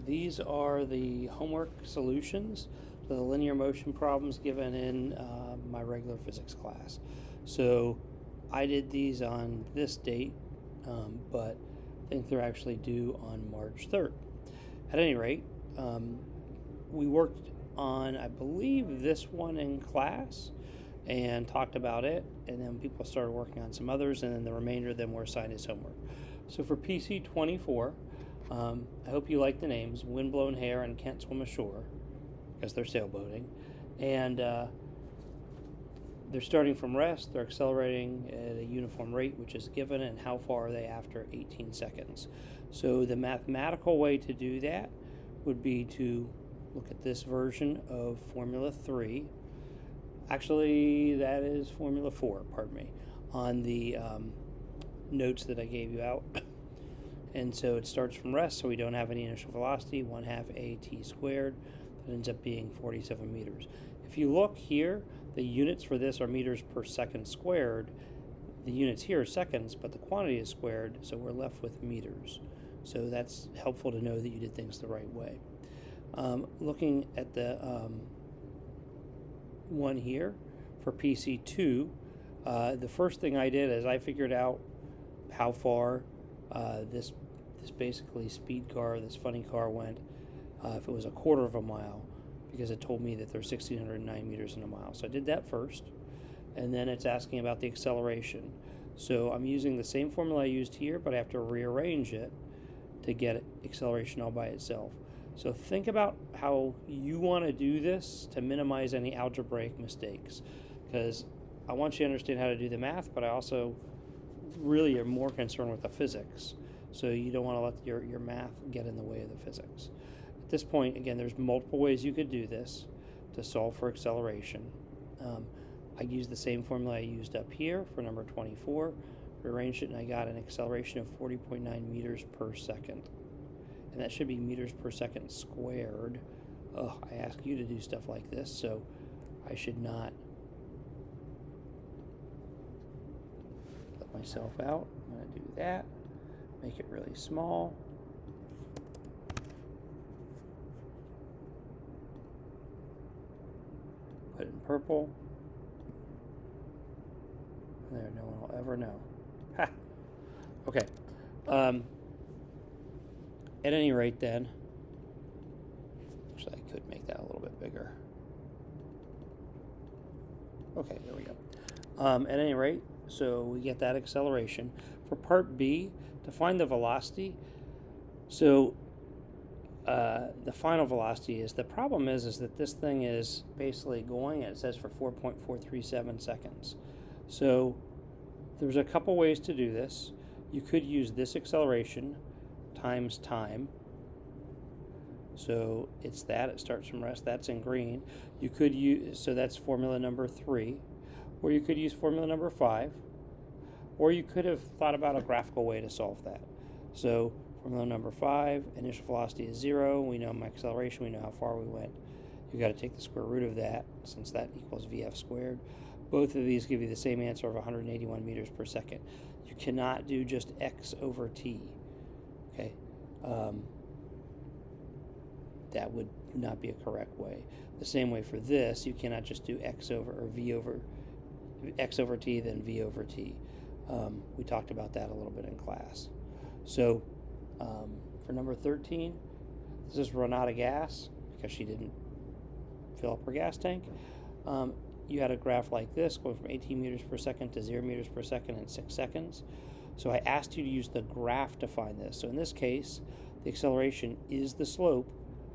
these are the homework solutions to the linear motion problems given in my regular physics class. So I did these on this date, but I think they're actually due on March 3rd. At any rate, we worked on, I believe, this one in class and talked about it, and then people started working on some others, and then the remainder of them were assigned as homework. So for PC 24, I hope you like the names, Windblown Hare and Can't Swim Ashore, because they're sailboating. And they're starting from rest, they're accelerating at a uniform rate, which is given, and how far are they after 18 seconds. So the mathematical way to do that would be to look at this version of Formula 3. Actually, that is Formula 4, pardon me, on the notes that I gave you out. And so it starts from rest, so we don't have any initial velocity, 1/2 AT squared. That ends up being 47 meters. If you look here, the units for this are meters per second squared. The units here are seconds, but the quantity is squared, so we're left with meters. So that's helpful to know that you did things the right way. Looking at the one here for PC2, the first thing I did is I figured out how far this basically speed car, this funny car, went if it was a quarter of a mile, because it told me that there's 1,609 meters in a mile. So I did that first, and then it's asking about the acceleration. So I'm using the same formula I used here, but I have to rearrange it to get acceleration all by itself. So think about how you want to do this to minimize any algebraic mistakes, because I want you to understand how to do the math, but I also really am more concerned with the physics. So you don't want to let your math get in the way of the physics. At this point, again, there's multiple ways you could do this to solve for acceleration. I used the same formula I used up here for number 24, rearranged it, and I got an acceleration of 40.9 meters per second. And that should be meters per second squared. I ask you to do stuff like this, so I should not let myself out. I'm going to do that, make it really small. Put it in purple. There, no one will ever know. Ha! Okay. At any rate, then, actually, I could make that a little bit bigger. Okay, there we go. At any rate, so we get that acceleration. For part B, to find the velocity, so the final velocity is, the problem is that this thing is basically going, and it says for 4.437 seconds. So there's a couple ways to do this. You could use this acceleration times time. So it's that, it starts from rest, that's in green. You could use, so that's formula number 3. Or you could use formula number 5. Or you could have thought about a graphical way to solve that. So formula number 5, initial velocity is 0. We know my acceleration, we know how far we went. You've got to take the square root of that, since that equals VF squared. Both of these give you the same answer of 181 meters per second. You cannot do just x over t. Okay, that would not be a correct way. The same way for this, you cannot just do x over, or v over, x over t, then v over t. We talked about that a little bit in class. So for number 13, this is run out of gas because she didn't fill up her gas tank. You had a graph like this going from 18 meters per second to 0 meters per second in 6 seconds. So I asked you to use the graph to find this. So in this case, the acceleration is the slope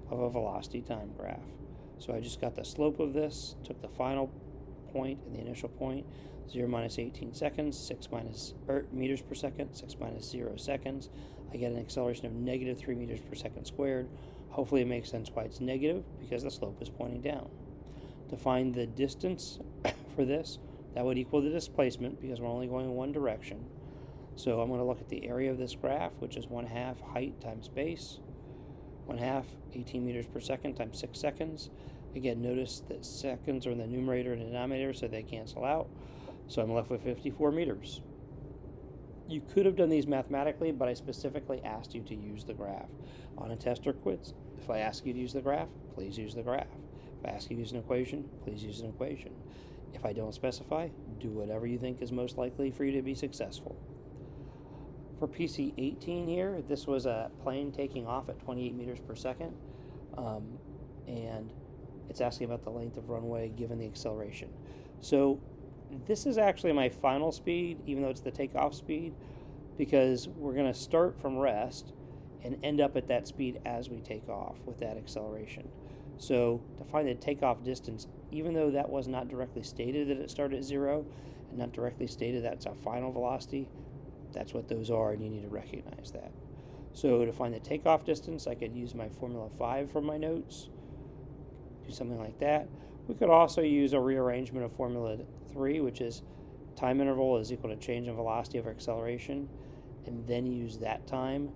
of a velocity time graph. So I just got the slope of this, took the final point and the initial point, 0 minus 18 seconds, 6 minus meters per second, 6 minus 0 seconds. I get an acceleration of negative 3 meters per second squared. Hopefully it makes sense why it's negative, because the slope is pointing down. To find the distance for this, that would equal the displacement, because we're only going in one direction. So I'm going to look at the area of this graph, which is 1/2 height times base, 1/2 18 meters per second times 6 seconds. Again, notice that seconds are in the numerator and denominator, so they cancel out. So I'm left with 54 meters. You could have done these mathematically, but I specifically asked you to use the graph. On a test or quiz, if I ask you to use the graph, please use the graph. If I ask you to use an equation, please use an equation. If I don't specify, do whatever you think is most likely for you to be successful. For PC 18 here, this was a plane taking off at 28 meters per second, and it's asking about the length of runway given the acceleration. So this is actually my final speed, even though it's the takeoff speed, because we're going to start from rest and end up at that speed as we take off with that acceleration. So to find the takeoff distance, even though that was not directly stated that it started at 0 and not directly stated that's our final velocity, that's what those are, and you need to recognize that. So to find the takeoff distance, I could use my Formula 5 from my notes, do something like that. We could also use a rearrangement of Formula 3, which is time interval is equal to change in velocity over acceleration, and then use that time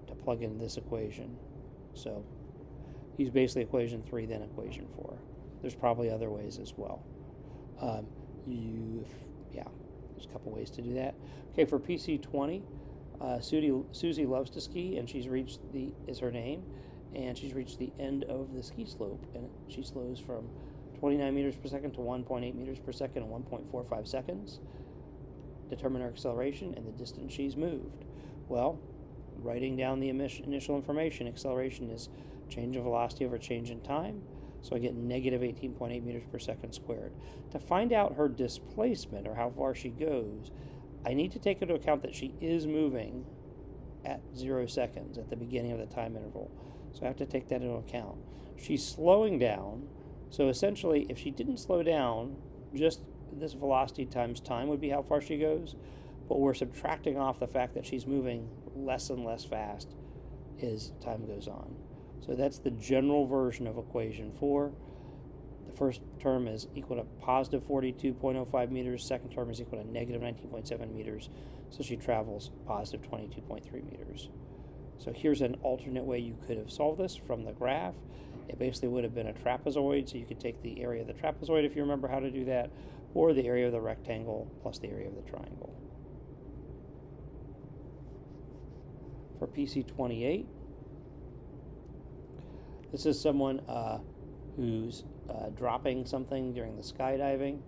to plug in this equation. So use basically equation 3, then equation 4. There's probably other ways as well. There's a couple ways to do that. Okay, for PC 20, Susie loves to ski, and is her name, and she's reached the end of the ski slope, and she slows from 29 meters per second to 1.8 meters per second in 1.45 seconds. Determine her acceleration and the distance she's moved. Well, writing down the initial information, acceleration is change in velocity over change in time, so I get negative 18.8 meters per second squared. To find out her displacement, or how far she goes, I need to take into account that she is moving at 0 seconds at the beginning of the time interval. So I have to take that into account. She's slowing down, so essentially if she didn't slow down, just this velocity times time would be how far she goes, but we're subtracting off the fact that she's moving less and less fast as time goes on. So that's the general version of equation 4. The first term is equal to positive 42.05 meters. Second term is equal to negative 19.7 meters. So she travels positive 22.3 meters. So here's an alternate way you could have solved this from the graph. It basically would have been a trapezoid, so you could take the area of the trapezoid if you remember how to do that, or the area of the rectangle plus the area of the triangle. For PC 28, this is someone who's dropping something during the skydiving.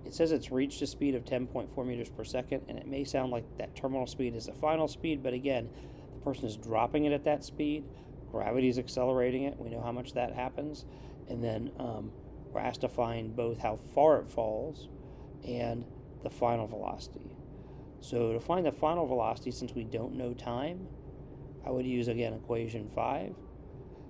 It says it's reached a speed of 10.4 meters per second, and it may sound like that terminal speed is the final speed, but again, the person is dropping it at that speed. Gravity is accelerating it. We know how much that happens. And then we're asked to find both how far it falls and the final velocity. So to find the final velocity, since we don't know time, I would use, again, equation 5.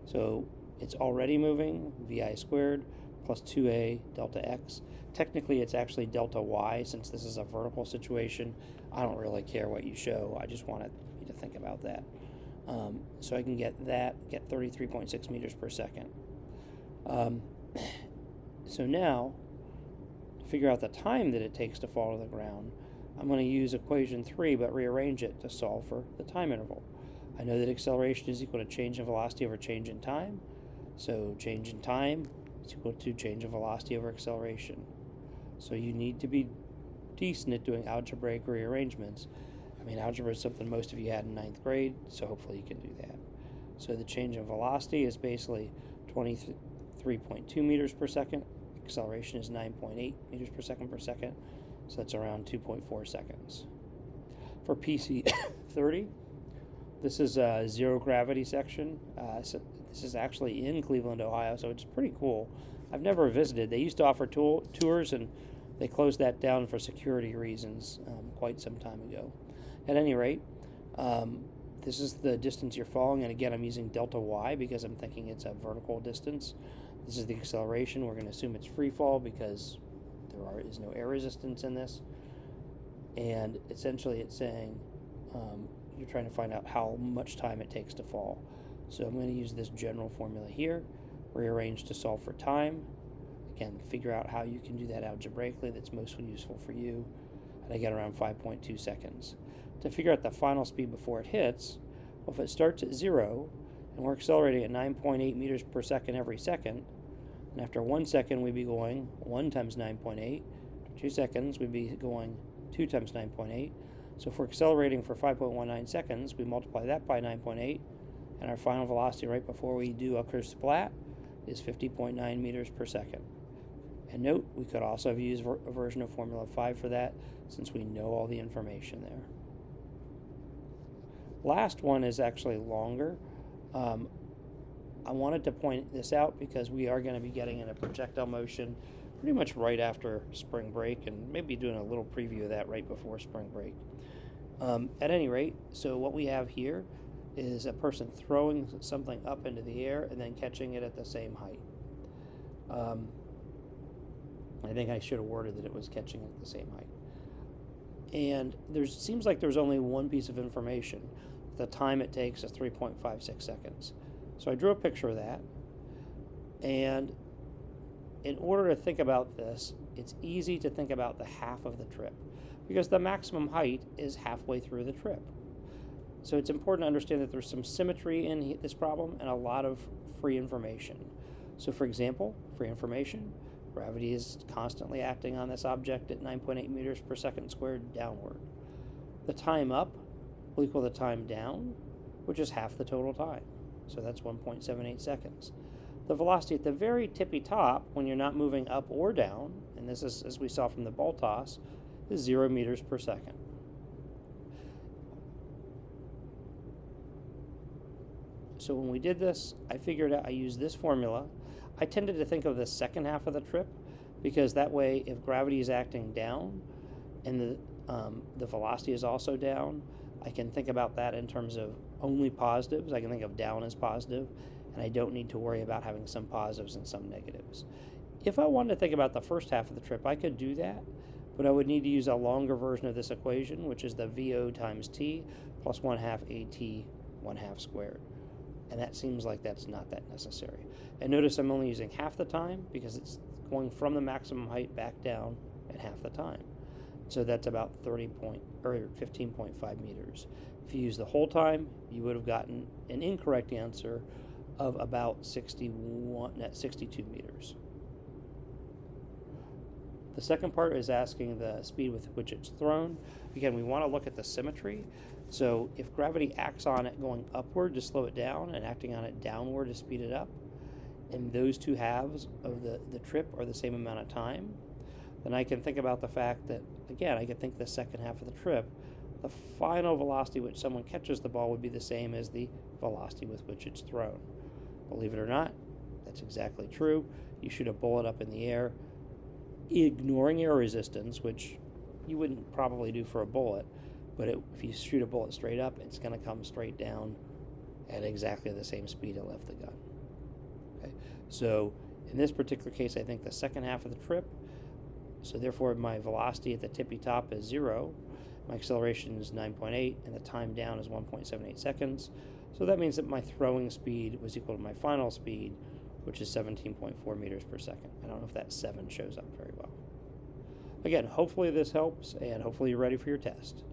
So it's already moving, vi squared plus 2a delta x. Technically, it's actually delta y, since this is a vertical situation. I don't really care what you show. I just wanted you to think about that. So I can get 33.6 meters per second. So now, to figure out the time that it takes to fall to the ground, I'm going to use equation 3, but rearrange it to solve for the time interval. I know that acceleration is equal to change in velocity over change in time. So change in time is equal to change in velocity over acceleration. So you need to be decent at doing algebraic rearrangements. I mean, algebra is something most of you had in 9th grade, so hopefully you can do that. So the change in velocity is basically 23.2 meters per second. Acceleration is 9.8 meters per second, so that's around 2.4 seconds. For PC 30, this is a zero gravity section. So this is actually in Cleveland, Ohio, so it's pretty cool. I've never visited. They used to offer tours, and they closed that down for security reasons quite some time ago. At any rate, this is the distance you're falling, and again, I'm using delta y because I'm thinking it's a vertical distance. This is the acceleration. We're going to assume it's free fall because there is no air resistance in this. And essentially it's saying you're trying to find out how much time it takes to fall. So I'm going to use this general formula here, rearrange to solve for time. Again, figure out how you can do that algebraically that's most useful for you. And I get around 5.2 seconds. To figure out the final speed before it hits, well, if it starts at 0 and we're accelerating at 9.8 meters per second every second, and after 1 second we'd be going 1 times 9.8, after 2 seconds we'd be going 2 times 9.8, So if we're accelerating for 5.19 seconds, we multiply that by 9.8, and our final velocity right before we do a cruise splat is 50.9 meters per second. And note, we could also have used a version of Formula 5 for that, since we know all the information there. Last one is actually longer. I wanted to point this out because we are going to be getting in a projectile motion pretty much right after spring break, and maybe doing a little preview of that right before spring break. At any rate, so what we have here is a person throwing something up into the air and then catching it at the same height. I think I should have worded that it was catching it at the same height. And seems like there's only one piece of information. The time it takes is 3.56 seconds. So I drew a picture of that. And in order to think about this, it's easy to think about the half of the trip, because the maximum height is halfway through the trip. So it's important to understand that there's some symmetry in this problem and a lot of free information. So for example, free information, gravity is constantly acting on this object at 9.8 meters per second squared downward. The time up will equal the time down, which is half the total time. So that's 1.78 seconds. The velocity at the very tippy top, when you're not moving up or down, and this is, as we saw from the ball toss, is 0 meters per second. So when we did this, I figured out, I used this formula. I tended to think of the second half of the trip, because that way, if gravity is acting down and the velocity is also down, I can think about that in terms of only positives. I can think of down as positive, and I don't need to worry about having some positives and some negatives. If I wanted to think about the first half of the trip, I could do that, but I would need to use a longer version of this equation, which is the VO times T plus 1/2 AT 1/2 squared. And that seems like that's not that necessary. And notice I'm only using half the time because it's going from the maximum height back down at half the time. So that's about 15.5 meters. If you use the whole time, you would have gotten an incorrect answer of about 62 meters. The second part is asking the speed with which it's thrown. Again, we want to look at the symmetry. So if gravity acts on it going upward to slow it down and acting on it downward to speed it up, and those two halves of the trip are the same amount of time, then I can think about the fact that, again, I could think the second half of the trip, the final velocity which someone catches the ball would be the same as the velocity with which it's thrown. Believe it or not, that's exactly true. You shoot a bullet up in the air, ignoring air resistance, which you wouldn't probably do for a bullet, but if you shoot a bullet straight up, it's going to come straight down at exactly the same speed it left the gun. Okay? So in this particular case, I think the second half of the trip, so therefore my velocity at the tippy top is 0, my acceleration is 9.8, and the time down is 1.78 seconds. So that means that my throwing speed was equal to my final speed, which is 17.4 meters per second. I don't know if that 7 shows up very well. Again, hopefully this helps, and hopefully you're ready for your test.